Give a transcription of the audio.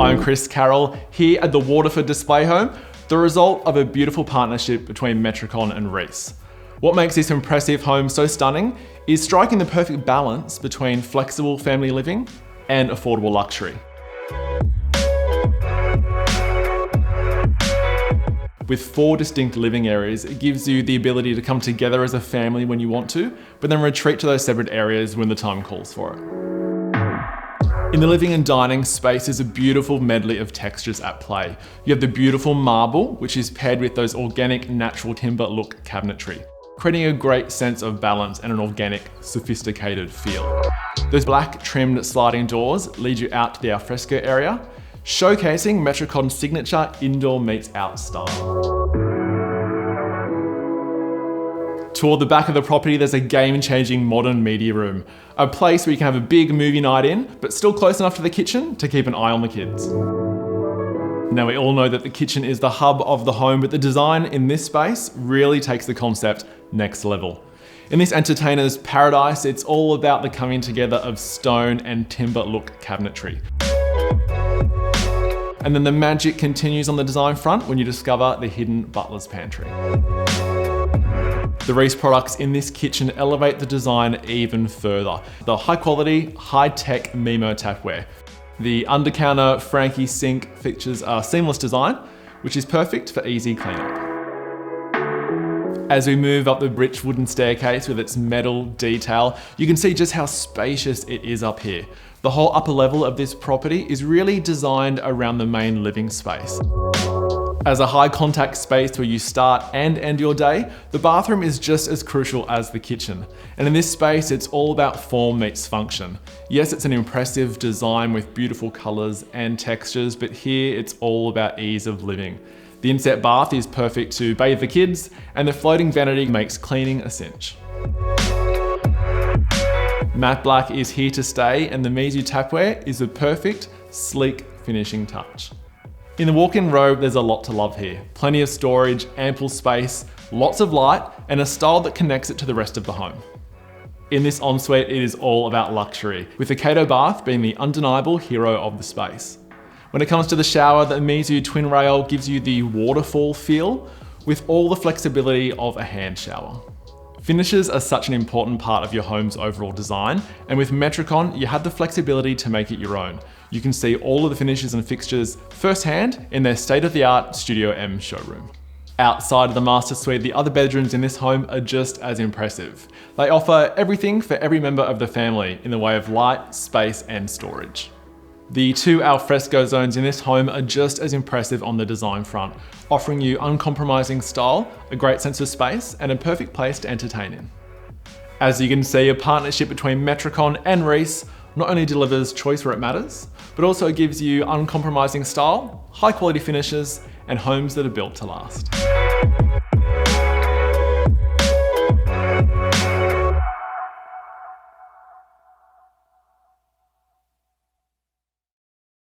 I'm Chris Carroll here at the Waterford display home, the result of a beautiful partnership between Metricon and Reece. What makes this impressive home so stunning is striking the perfect balance between flexible family living and affordable luxury. With 4 distinct living areas, it gives you the ability to come together as a family when you want to, but then retreat to those separate areas when the time calls for it. In the living and dining space is a beautiful medley of textures at play. You have the beautiful marble, which is paired with those organic natural timber look cabinetry, creating a great sense of balance and an organic, sophisticated feel. Those black trimmed sliding doors lead you out to the alfresco area, showcasing Metricon's signature indoor meets out style. Toward the back of the property, there's a game-changing modern media room, a place where you can have a big movie night in, but still close enough to the kitchen to keep an eye on the kids. Now, we all know that the kitchen is the hub of the home, but the design in this space really takes the concept next level. In this entertainer's paradise, it's all about the coming together of stone and timber look cabinetry. And then the magic continues on the design front when you discover the hidden butler's pantry. The Reece products in this kitchen elevate the design even further. The high quality, high tech Mimo tapware. The undercounter Frankie sink features a seamless design, which is perfect for easy cleanup. As we move up the rich wooden staircase with its metal detail, you can see just how spacious it is up here. The whole upper level of this property is really designed around the main living space. As a high contact space where you start and end your day, the bathroom is just as crucial as the kitchen. And in this space, it's all about form meets function. Yes, it's an impressive design with beautiful colors and textures, but here it's all about ease of living. The inset bath is perfect to bathe the kids, and the floating vanity makes cleaning a cinch. Matte black is here to stay, and the Mizu tapware is a perfect, sleek finishing touch. In the walk-in robe, there's a lot to love here. Plenty of storage, ample space, lots of light, and a style that connects it to the rest of the home. In this ensuite, it is all about luxury, with the Kato bath being the undeniable hero of the space. When it comes to the shower, the Mizu twin rail gives you the waterfall feel, with all the flexibility of a hand shower. Finishes are such an important part of your home's overall design, and with Metricon, you have the flexibility to make it your own. You can see all of the finishes and fixtures firsthand in their state-of-the-art Studio M showroom. Outside of the master suite, the other bedrooms in this home are just as impressive. They offer everything for every member of the family in the way of light, space, and storage. The 2 alfresco zones in this home are just as impressive on the design front, offering you uncompromising style, a great sense of space, and a perfect place to entertain in. As you can see, a partnership between Metricon and Reece not only delivers choice where it matters, but also gives you uncompromising style, high quality finishes, and homes that are built to last.